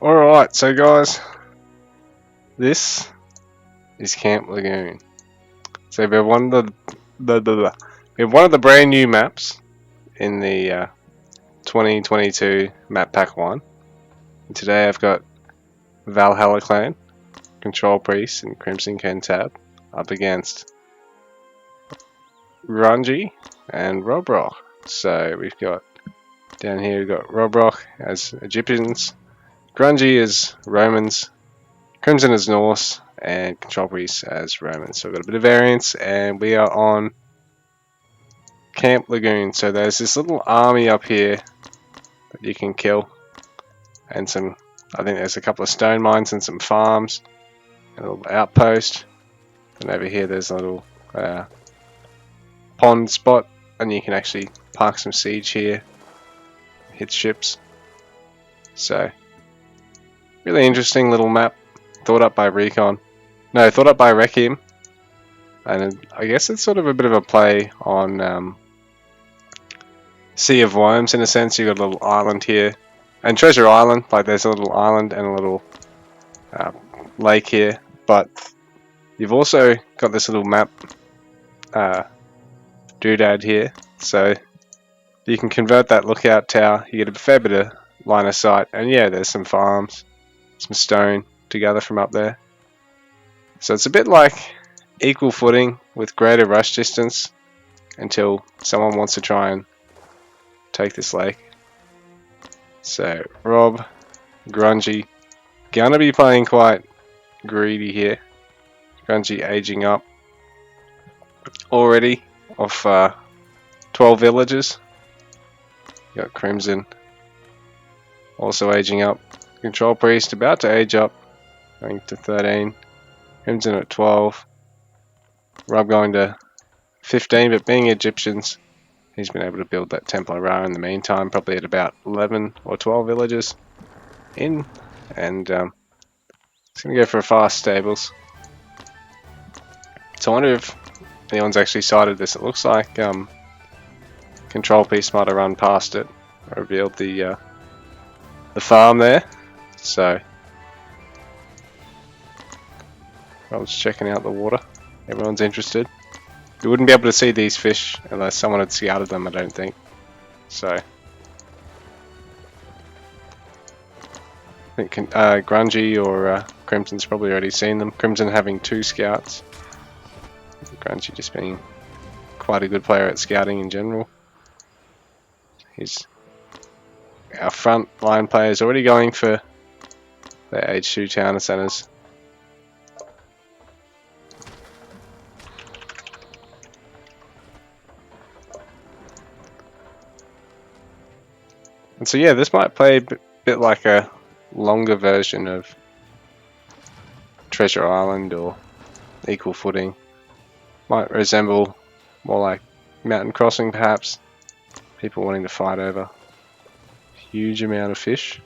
Alright, so guys, this is Camp Lagoon. So we have one of the brand new maps in the 2022 map pack 1. And today I've got Valhalla Clan, Control Priest, and Crimson Kentab up against Grungy and Robrock. So we've got down here we've got Robrock as Egyptians, Grungy as Romans, Crimson as Norse, and Control Priest as Romans. So we've got a bit of variance, and we are on Camp Lagoon. So there's this little army up here that you can kill, and I think there's a couple of stone mines and some farms, and a little outpost. And over here there's a little pond spot, and you can actually park some siege here, hit ships. So really interesting little map, thought up by Requiem, and I guess it's sort of a bit of a play on Sea of Worms in a sense. You've got a little island here, and Treasure Island, like there's a little island and a little lake here, but you've also got this little map doodad here, so you can convert that lookout tower, you get a fair bit of line of sight, and yeah, there's some farms, some stone to gather from up there. So it's a bit like equal footing with greater rush distance until someone wants to try and take this lake. So Rob, Grungy, gonna be playing quite greedy here. Grungy aging up already off 12 villages. Got Crimson also aging up. Control Priest about to age up, going to 13. Crimson at 12. Rob going to 15, but being Egyptians, he's been able to build that Templar Ra in the meantime, probably at about 11 or 12 villages in, and it's going to go for a fast stables. So I wonder if anyone's actually sighted this. It looks like Control Piece might have run past it, revealed the farm there. So I was checking out the water. Everyone's interested. You wouldn't be able to see these fish unless someone had scouted them, I don't think. So I think Grungy or Crimson's probably already seen them. Crimson having 2 scouts. Grungy just being quite a good player at scouting in general. Our front line players already going for their H2 town centers. And so yeah, this might play a bit like a longer version of Treasure Island or Equal Footing. Might resemble more like Mountain Crossing perhaps. People wanting to fight over huge amount of fish.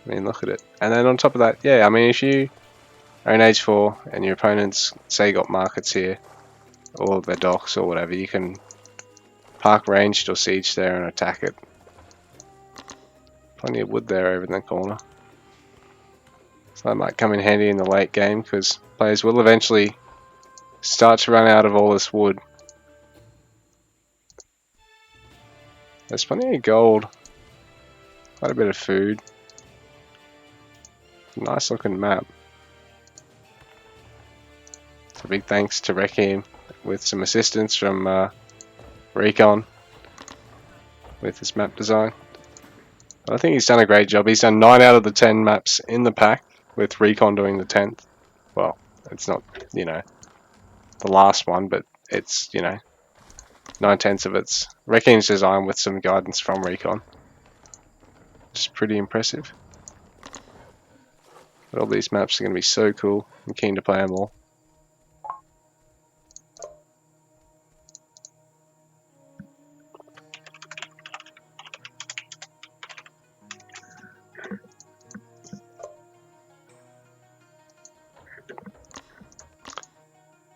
I mean, look at it. And then on top of that, yeah, I mean, if you are in H4 and your opponents say got markets here, or their docks or whatever, you can park ranged or siege there and attack it. Plenty of wood there over in the corner. So that might come in handy in the late game, because players will eventually start to run out of all this wood. There's plenty of gold. Quite a bit of food. Nice looking map. So big thanks to Requiem with some assistance from Recon with his map design. I think he's done a great job. He's done 9 out of the 10 maps in the pack, with Recon doing the 10th. Well, it's not, you know, the last one, but it's, you know, 9/10 of it's Requiem's design with some guidance from Recon. Just pretty impressive. But all these maps are going to be so cool. I'm keen to play them all.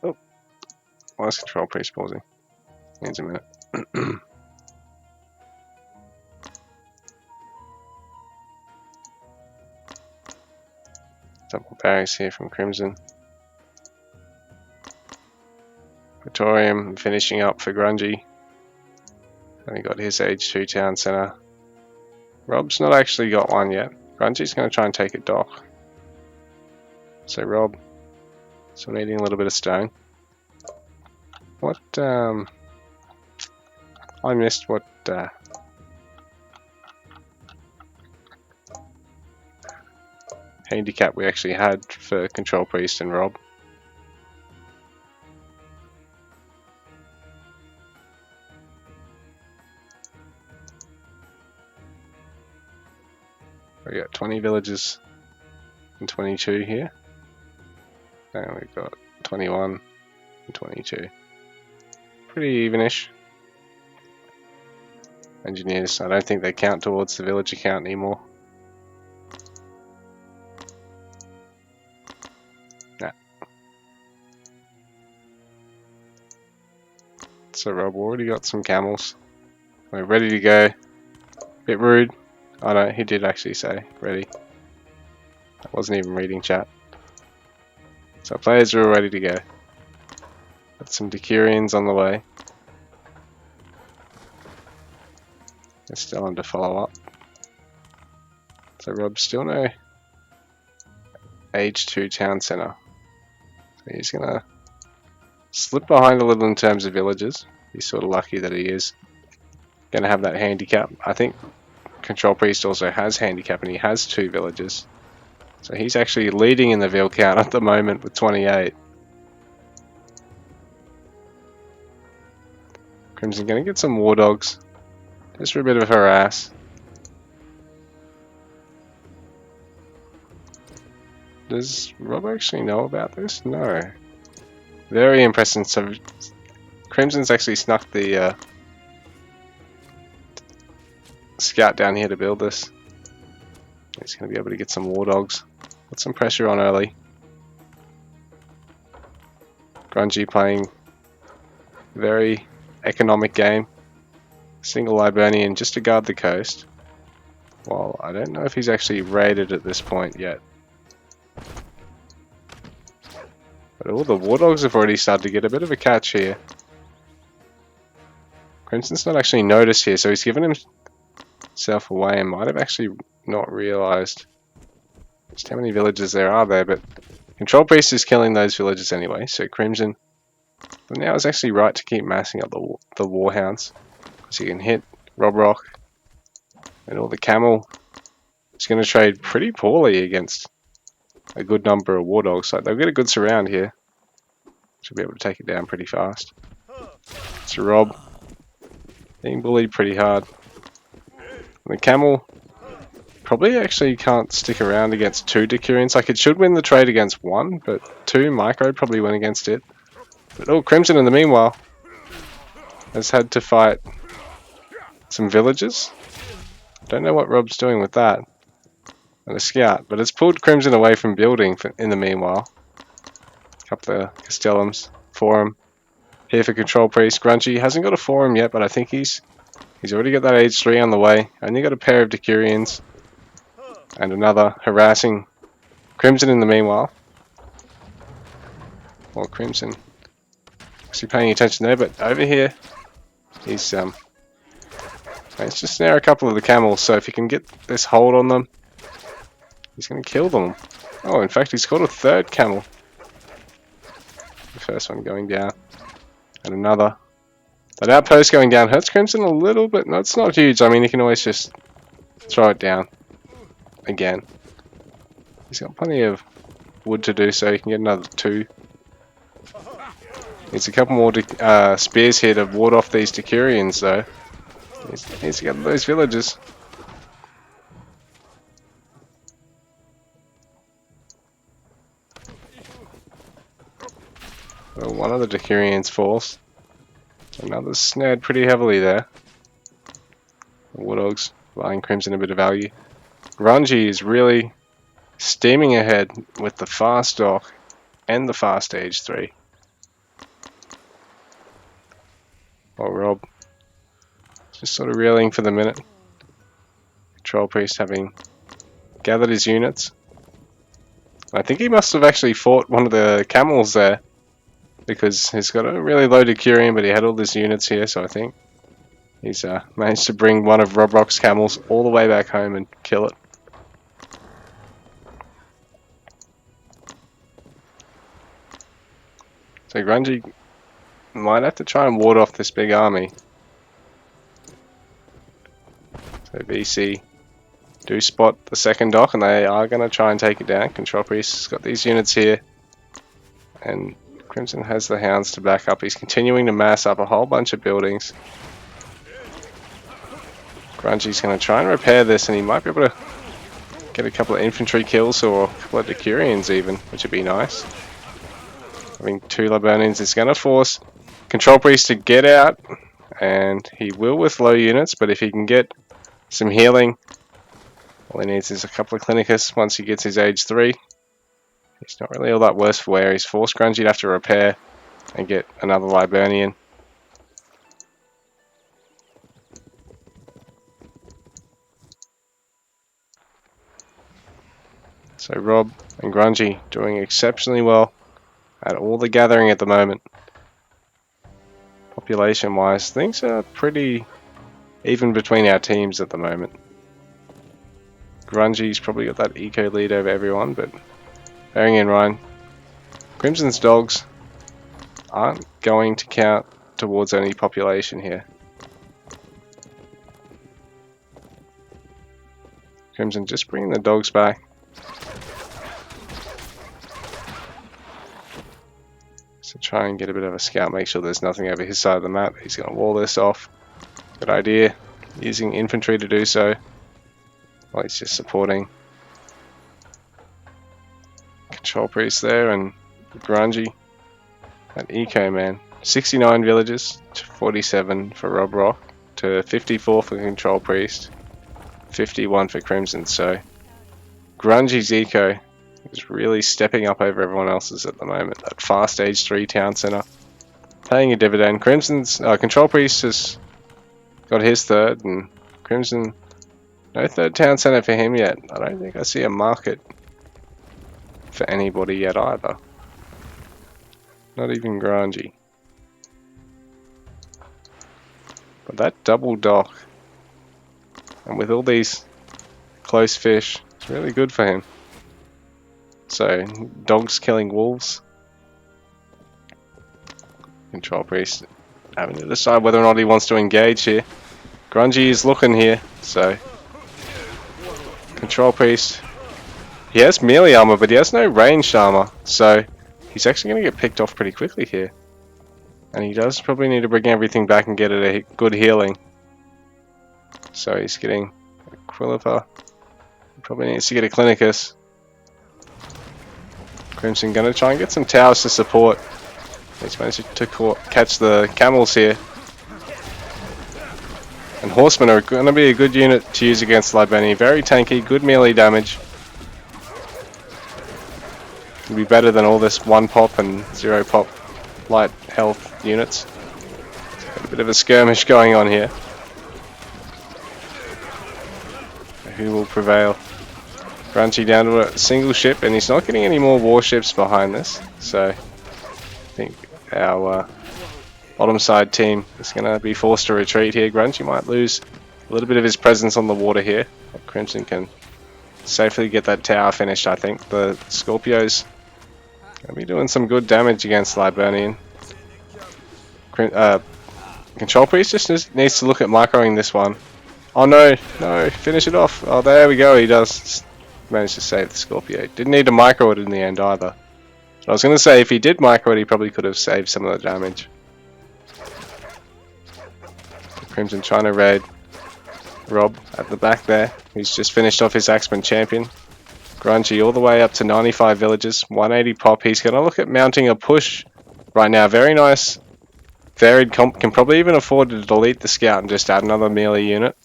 Oh, why is Control Priest pausing? Needs a minute. Double barracks here from Crimson. Praetorium finishing up for Grungy. Only got his age 2 town centre. Rob's not actually got one yet. Grungy's going to try and take a dock. So Rob, still needing a little bit of stone. What, I missed what, handicap we actually had for Control Priest and Rob. We got 20 villages and 22 here. And we've got 21 and 22. Pretty evenish. Engineers, I don't think they count towards the village account anymore. Nah. So Rob already got some camels. We're ready to go. Bit rude. Oh no, he did actually say ready. I wasn't even reading chat. So players are all ready to go. Got some Decurions on the way. They're still on to follow up. So Rob's still no age 2 town centre. So he's gonna slip behind a little in terms of villages. He's sort of lucky that he is gonna have that handicap. I think Control Priest also has handicap and he has 2 villages. So he's actually leading in the Vil count at the moment with 28. Crimson gonna get some war dogs. Just for a bit of harass. Does Rob actually know about this? No. Very impressive. So Crimson's actually snuck the scout down here to build this. He's going to be able to get some war dogs. Put some pressure on early. Grungy playing very economic game. Single Liburnian just to guard the coast. Well, I don't know if he's actually raided at this point yet. But all the war dogs have already started to get a bit of a catch here. Crimson's not actually noticed here, so he's given himself away and might have actually not realised just how many villages there are there, but Control Priest is killing those villages anyway, so Crimson but now is actually right to keep massing up the Warhounds. So you can hit Rob Rock and all the camel is going to trade pretty poorly against a good number of war dogs. So they'll get a good surround here. Should be able to take it down pretty fast. So Rob being bullied pretty hard. And the camel probably actually can't stick around against 2 Decurions. Like it should win the trade against 1, but 2 Micro probably win against it. But oh, Crimson in the meanwhile has had to fight some villagers. Don't know what Rob's doing with that. And a scout, but it's pulled Crimson away from building in the meanwhile. A couple of Castellums, Forum. Here for Control Priest. Grungy hasn't got a Forum yet, but I think he's already got that age 3 on the way. Only got a pair of Decurions. And another harassing Crimson in the meanwhile. Or Crimson. Actually paying attention there, but over here he's let's just snare a couple of the camels, so if he can get this hold on them, he's going to kill them. Oh, in fact, he's caught a 3rd camel. The first one going down. And another. That outpost going down hurts Crimson a little bit. No, it's not huge. I mean, you can always just throw it down again. He's got plenty of wood to do, so he can get another 2. Needs a couple more spears here to ward off these Decurions, though. Needs to get those villagers. Well, one of the Decurions falls. Another's snared pretty heavily there. The War Dogs buying Crimson a bit of value. Grungy is really steaming ahead with the fast dock and the fast age 3. While Rob just sort of reeling for the minute. Control Priest having gathered his units. I think he must have actually fought one of the camels there, because he's got a really low Decurion, but he had all these units here, so I think he's managed to bring one of Robrock's camels all the way back home and kill it. So Grungy might have to try and ward off this big army. So BC do spot the second dock, and they are going to try and take it down. Control Priest's got these units here, and Crimson has the Hounds to back up. He's continuing to mass up a whole bunch of buildings. Grungy's going to try and repair this, and he might be able to get a couple of infantry kills or a couple of Decurions even, which would be nice. Having 2 Liburnians is going to force Control Priest to get out, and he will with low units, but if he can get some healing, all he needs is a couple of Clinicus once he gets his age 3. He's not really all that worse for wear. He's forced Grungy to have to repair and get another Liburnian. So Rob and Grungy doing exceptionally well at all the gathering at the moment. Population wise, things are pretty even between our teams at the moment. Grungy's probably got that eco lead over everyone, but bearing in mind, Crimson's dogs aren't going to count towards any population here. Crimson just bringing the dogs back. So try and get a bit of a scout, make sure there's nothing over his side of the map. He's going to wall this off. Good idea, using infantry to do so. Well, he's just supporting Control Priest there, and Grungy and Eco, man. 69 villages to 47 for Rob Rock to 54 for Control Priest, 51 for Crimson. So Grungy's Eco is really stepping up over everyone else's at the moment. That fast age 3 town center paying a dividend. Crimson's Control Priest has got his third, and Crimson, no third town center for him yet. I don't think I see a market for anybody yet either. Not even Grungy. But that double dock, and with all these close fish, it's really good for him. So, dogs killing wolves. Control Priest having to decide whether or not he wants to engage here. Grungy is looking here, so Control Priest, he has melee armor, but he has no ranged armor, so he's actually going to get picked off pretty quickly here. And he does probably need to bring everything back and get it a good healing. So he's getting a Quilliper. He probably needs to get a Clinicus. Crimson going to try and get some towers to support. He's managed to catch the camels here. And horsemen are going to be a good unit to use against Liburnian. Very tanky, good melee damage. It'll be better than all this 1 pop and 0 pop light health units. Got a bit of a skirmish going on here. Who will prevail? Grungy down to a single ship, and he's not getting any more warships behind this. So I think our bottom side team is going to be forced to retreat here. Grungy might lose a little bit of his presence on the water here. But Crimson can safely get that tower finished, I think. The Scorpios going to be doing some good damage against Liburnian. Control Priest just needs to look at microing this one. Oh no, no, finish it off. Oh, there we go, he does manage to save the Scorpio. Didn't need to micro it in the end either. I was going to say, if he did micro it, he probably could have saved some of the damage. Crimson trying to raid Rob at the back there. He's just finished off his Axeman champion. Grungy all the way up to 95 villages, 180 pop. He's going to look at mounting a push right now. Very nice. Varied comp, can probably even afford to delete the scout and just add another melee unit.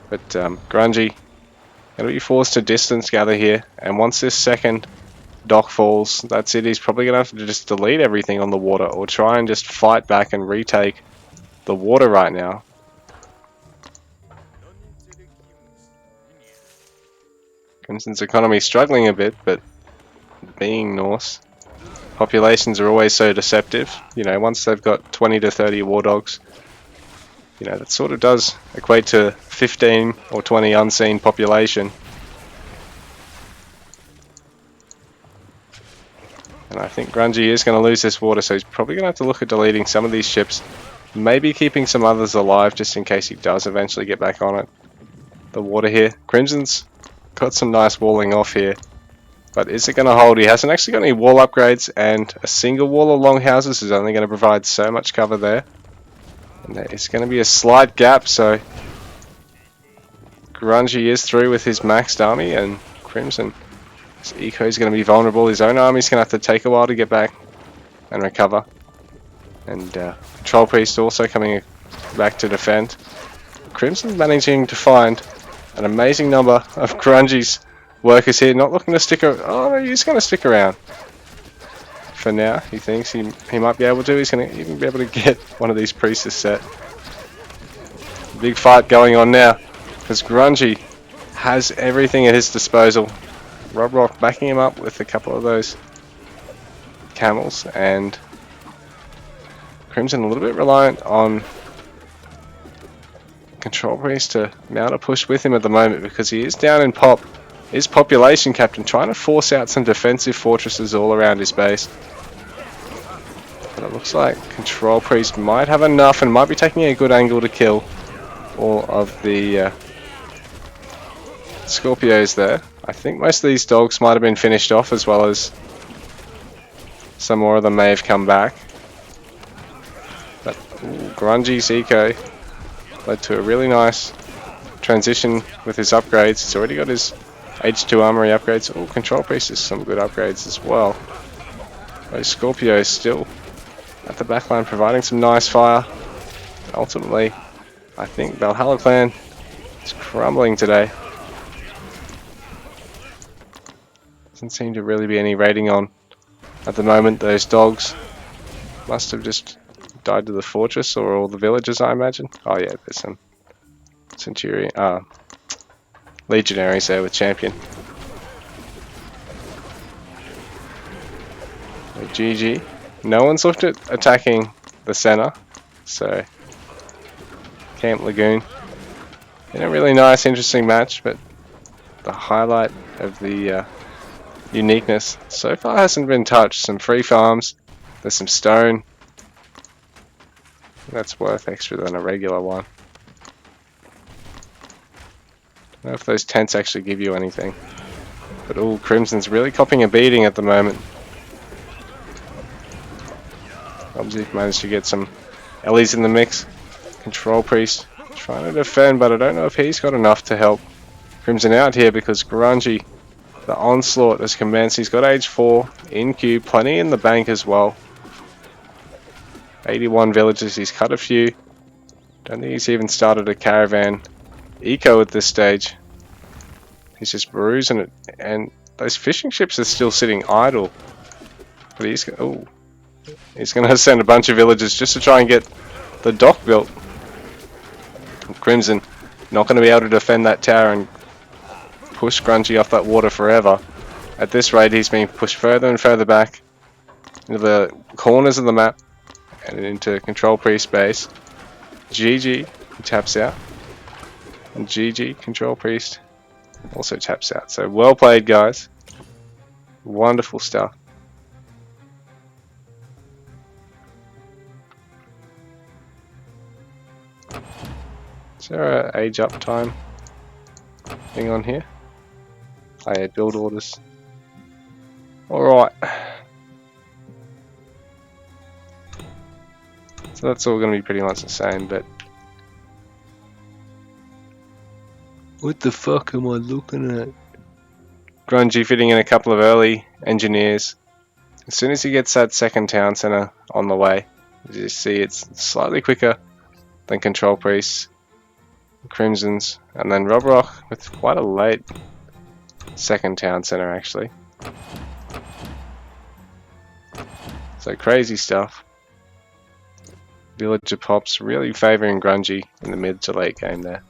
But Grungy going to be forced to distance gather here, and once this second dock falls, that's it. He's probably going to have to just delete everything on the water, or try and just fight back and retake the water right now. Crimson's economy struggling a bit, but being Norse, populations are always so deceptive. You know, once they've got 20 to 30 war dogs, you know, that sort of does equate to 15 or 20 unseen population. And I think Grungy is going to lose this water, so he's probably going to have to look at deleting some of these ships. Maybe keeping some others alive just in case he does eventually get back on it. The water here. Crimson's got some nice walling off here. But is it going to hold? He hasn't actually got any wall upgrades, and a single wall of longhouses is only going to provide so much cover there. And there is going to be a slight gap, so Grungy is through with his maxed army, and Crimson, his eco is going to be vulnerable. His own army is going to have to take a while to get back and recover. And Control Priest also coming back to defend. Crimson managing to find an amazing number of Grungy's workers here, not looking to stick around. Oh no, he's going to stick around. For now, he thinks he might be able to. He's going to even be able to get one of these priests set. Big fight going on now, because Grungy has everything at his disposal. Robrock backing him up with a couple of those camels, and Crimson a little bit reliant on Control Priest to mount a push with him at the moment, because he is down in pop. His population captain trying to force out some defensive fortresses all around his base. But it looks like Control Priest might have enough and might be taking a good angle to kill all of the Scorpios there. I think most of these dogs might have been finished off, as well as some more of them may have come back. But Grungy's eco led to a really nice transition with his upgrades. He's already got his H2 armory upgrades. Oh, Control Priest has some good upgrades as well. Those Scorpios still at the backline providing some nice fire. Ultimately, I think Valhalla clan is crumbling today. Doesn't seem to really be any raiding on at the moment. Those dogs must have just died to the fortress or all the villagers, I imagine. Oh yeah, there's some Centurion, Legionaries there with Champion. So GG. No one's looked at attacking the center, so Camp Lagoon. In a really nice, interesting match, but the highlight of the uniqueness so far hasn't been touched. Some free farms, there's some stone. That's worth extra than a regular one. I don't know if those tents actually give you anything. But all Crimson's really copping a beating at the moment. Obviously managed to get some Ellies in the mix. Control Priest trying to defend, but I don't know if he's got enough to help Crimson out here, because Grungy, the onslaught has commenced. He's got age 4 in queue, plenty in the bank as well. 81 villages, he's cut a few. Don't think he's even started a caravan eco at this stage. He's just bruising it, and those fishing ships are still sitting idle. But he's going to send a bunch of villagers just to try and get the dock built. Crimson not going to be able to defend that tower and push Grungy off that water forever. At this rate, he's being pushed further and further back into the corners of the map and into Control Priest base. GG, he taps out. And GG, Control Priest also taps out. So well played, guys. Wonderful stuff. Is there a age up time thing on here? I had build orders. Alright. So that's all going to be pretty much the same, but what the fuck am I looking at? Grungy fitting in a couple of early engineers. As soon as he gets that second town center on the way, you just see it's slightly quicker than Control Priests, Crimsons, and then Robrock with quite a late second town center actually. So crazy stuff. Villager pops really favouring Grungy in the mid to late game there.